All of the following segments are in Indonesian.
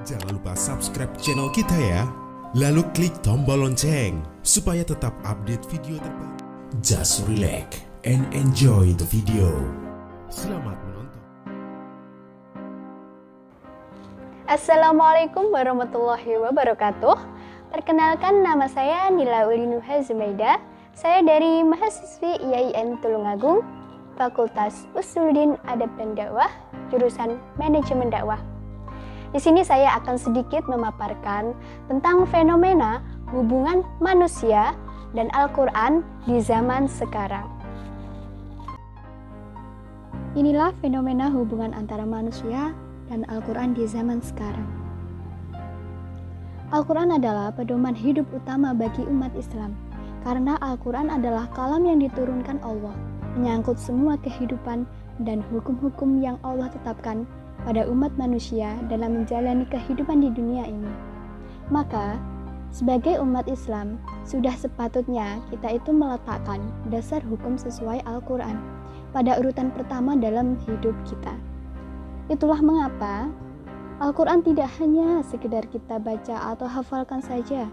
Jangan lupa subscribe channel kita ya. Lalu klik tombol lonceng supaya tetap update video terbaru. Just relax and enjoy the video. Selamat menonton. Assalamualaikum warahmatullahi wabarakatuh. Perkenalkan, nama saya Nila Ulinuha Zumaida. Saya dari mahasiswi IAIN Tulungagung, Fakultas Usuluddin Adab dan Dakwah, jurusan Manajemen Dakwah. Di sini saya akan sedikit memaparkan tentang fenomena hubungan manusia dan Al-Quran di zaman sekarang. Inilah fenomena hubungan antara manusia dan Al-Quran di zaman sekarang. Al-Quran adalah pedoman hidup utama bagi umat Islam, karena Al-Quran adalah kalam yang diturunkan Allah, menyangkut semua kehidupan dan hukum-hukum yang Allah tetapkan pada umat manusia dalam menjalani kehidupan di dunia ini. Maka, sebagai umat Islam, sudah sepatutnya kita itu meletakkan dasar hukum sesuai Al-Quran pada urutan pertama dalam hidup kita. Itulah mengapa Al-Quran tidak hanya sekedar kita baca atau hafalkan saja,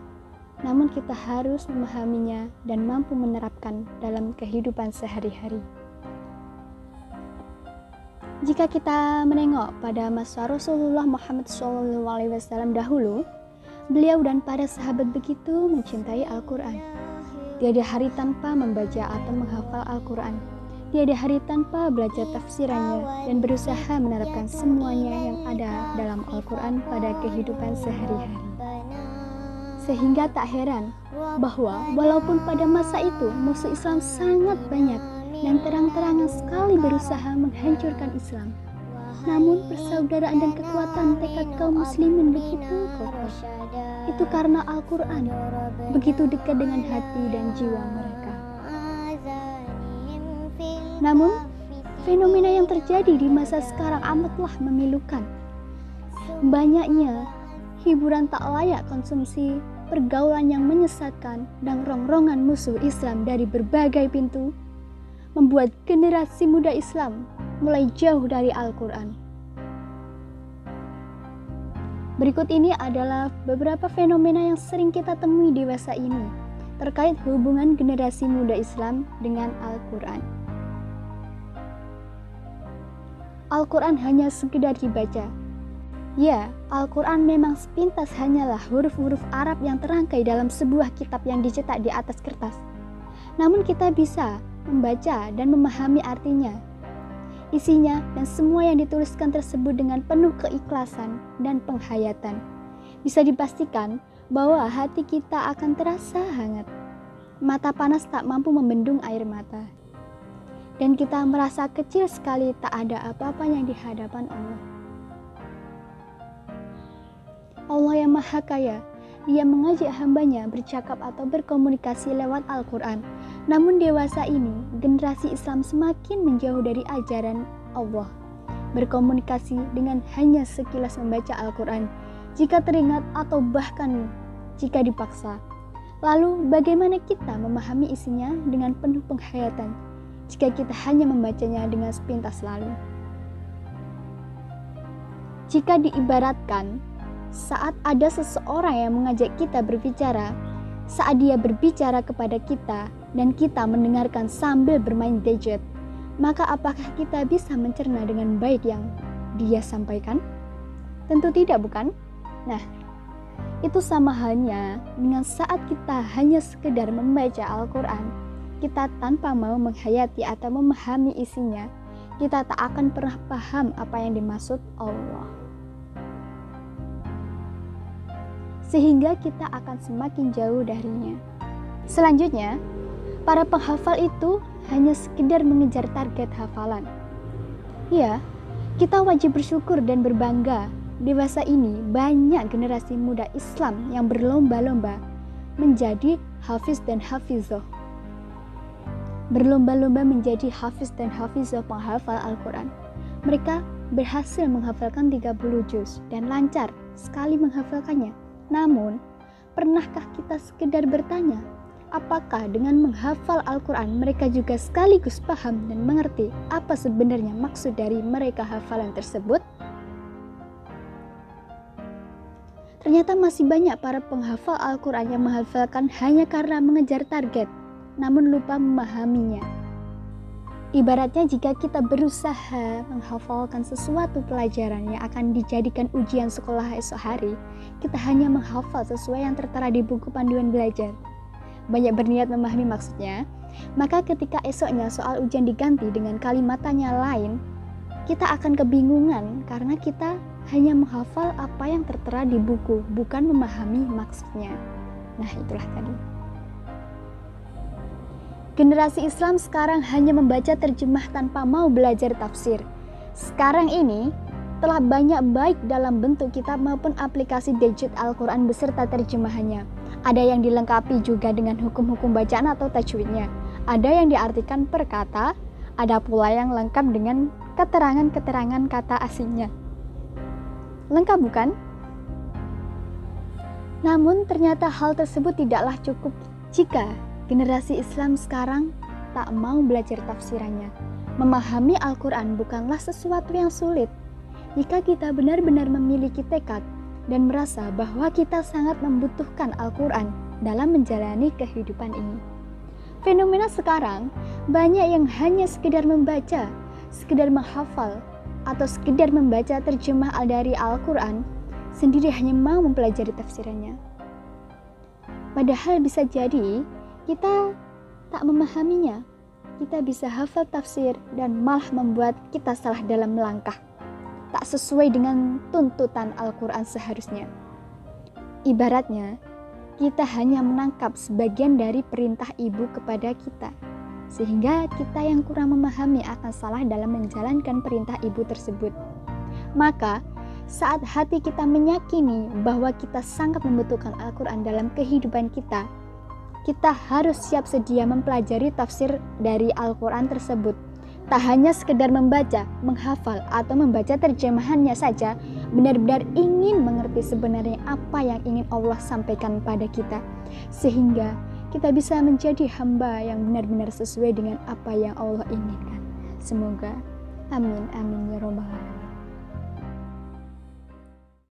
namun kita harus memahaminya dan mampu menerapkan dalam kehidupan sehari-hari. Jika kita menengok pada masa Rasulullah Muhammad SAW dahulu, beliau dan para sahabat begitu mencintai Al-Quran. Tiada hari tanpa membaca atau menghafal Al-Quran. Tiada hari tanpa belajar tafsirannya dan berusaha menerapkan semuanya yang ada dalam Al-Quran pada kehidupan sehari-hari. Sehingga tak heran bahwa walaupun pada masa itu musuh Islam sangat banyak dan terang-terangan sekali berusaha menghancurkan Islam, namun persaudaraan dan kekuatan tekad kaum muslimin begitu kokoh. Itu karena Al-Quran begitu dekat dengan hati dan jiwa mereka. Namun, fenomena yang terjadi di masa sekarang amatlah memilukan. Banyaknya hiburan tak layak konsumsi, pergaulan yang menyesatkan, dan rongrongan musuh Islam dari berbagai pintu membuat generasi muda Islam mulai jauh dari Al-Quran. Berikut ini adalah beberapa fenomena yang sering kita temui di masa ini terkait hubungan generasi muda Islam dengan Al-Quran. Al-Quran hanya sekedar dibaca. Ya, Al-Quran memang sepintas hanyalah huruf-huruf Arab yang terangkai dalam sebuah kitab yang dicetak di atas kertas. Namun kita bisa membaca dan memahami artinya, isinya, dan semua yang dituliskan tersebut dengan penuh keikhlasan dan penghayatan. Bisa dipastikan bahwa hati kita akan terasa hangat. Mata panas tak mampu membendung air mata. Dan kita merasa kecil sekali, tak ada apa-apanya di hadapan Allah. Allah yang Maha Kaya, Dia mengajak hambanya bercakap atau berkomunikasi lewat Al-Quran. Namun dewasa ini, generasi Islam semakin menjauh dari ajaran Allah, berkomunikasi dengan hanya sekilas membaca Al-Quran, jika teringat atau bahkan jika dipaksa. Lalu bagaimana kita memahami isinya dengan penuh penghayatan, jika kita hanya membacanya dengan sepintas lalu? Jika diibaratkan, saat ada seseorang yang mengajak kita berbicara, saat dia berbicara kepada kita dan kita mendengarkan sambil bermain gadget, maka apakah kita bisa mencerna dengan baik yang dia sampaikan? Tentu tidak, bukan? Nah, itu sama halnya dengan saat kita hanya sekedar membaca Al-Quran, kita tanpa mau menghayati atau memahami isinya, kita tak akan pernah paham apa yang dimaksud Allah. Sehingga kita akan semakin jauh darinya. Selanjutnya, para penghafal itu hanya sekedar mengejar target hafalan. Ya, kita wajib bersyukur dan berbangga. Di masa ini banyak generasi muda Islam yang berlomba-lomba menjadi hafiz dan hafizah. Berlomba-lomba menjadi hafiz dan hafizah penghafal Al-Quran. Mereka berhasil menghafalkan 30 juz dan lancar sekali menghafalkannya. Namun, pernahkah kita sekedar bertanya, apakah dengan menghafal Al-Quran mereka juga sekaligus paham dan mengerti apa sebenarnya maksud dari mereka hafalan tersebut? Ternyata masih banyak para penghafal Al-Quran yang menghafalkan hanya karena mengejar target, namun lupa memahaminya. Ibaratnya jika kita berusaha menghafalkan sesuatu pelajaran yang akan dijadikan ujian sekolah esok hari, kita hanya menghafal sesuai yang tertera di buku panduan belajar. Banyak berniat memahami maksudnya, maka ketika esoknya soal ujian diganti dengan kalimatnya lain, kita akan kebingungan karena kita hanya menghafal apa yang tertera di buku, bukan memahami maksudnya. Nah, itulah tadi. Generasi Islam sekarang hanya membaca terjemah tanpa mau belajar tafsir. Sekarang ini telah banyak baik dalam bentuk kitab maupun aplikasi digit Al-Quran beserta terjemahannya. Ada yang dilengkapi juga dengan hukum-hukum bacaan atau tajwidnya. Ada yang diartikan per kata, ada pula yang lengkap dengan keterangan-keterangan kata aslinya. Lengkap bukan? Namun ternyata hal tersebut tidaklah cukup jika generasi Islam sekarang tak mau belajar tafsirannya. Memahami Al-Quran bukanlah sesuatu yang sulit jika kita benar-benar memiliki tekad dan merasa bahwa kita sangat membutuhkan Al-Quran dalam menjalani kehidupan ini. Fenomena sekarang banyak yang hanya sekedar membaca, sekedar menghafal, atau sekedar membaca terjemah dari Al-Quran sendiri hanya mau mempelajari tafsirannya. Padahal bisa jadi kita tak memahaminya. Kita bisa hafal tafsir dan malah membuat kita salah dalam melangkah, tak sesuai dengan tuntutan Al-Quran seharusnya. Ibaratnya, kita hanya menangkap sebagian dari perintah ibu kepada kita, sehingga kita yang kurang memahami akan salah dalam menjalankan perintah ibu tersebut. Maka, saat hati kita meyakini bahwa kita sangat membutuhkan Al-Quran dalam kehidupan kita harus siap sedia mempelajari tafsir dari Al-Quran tersebut. Tak hanya sekedar membaca, menghafal, atau membaca terjemahannya saja, benar-benar ingin mengerti sebenarnya apa yang ingin Allah sampaikan pada kita, sehingga kita bisa menjadi hamba yang benar-benar sesuai dengan apa yang Allah inginkan. Semoga amin amin ya robbal alamin.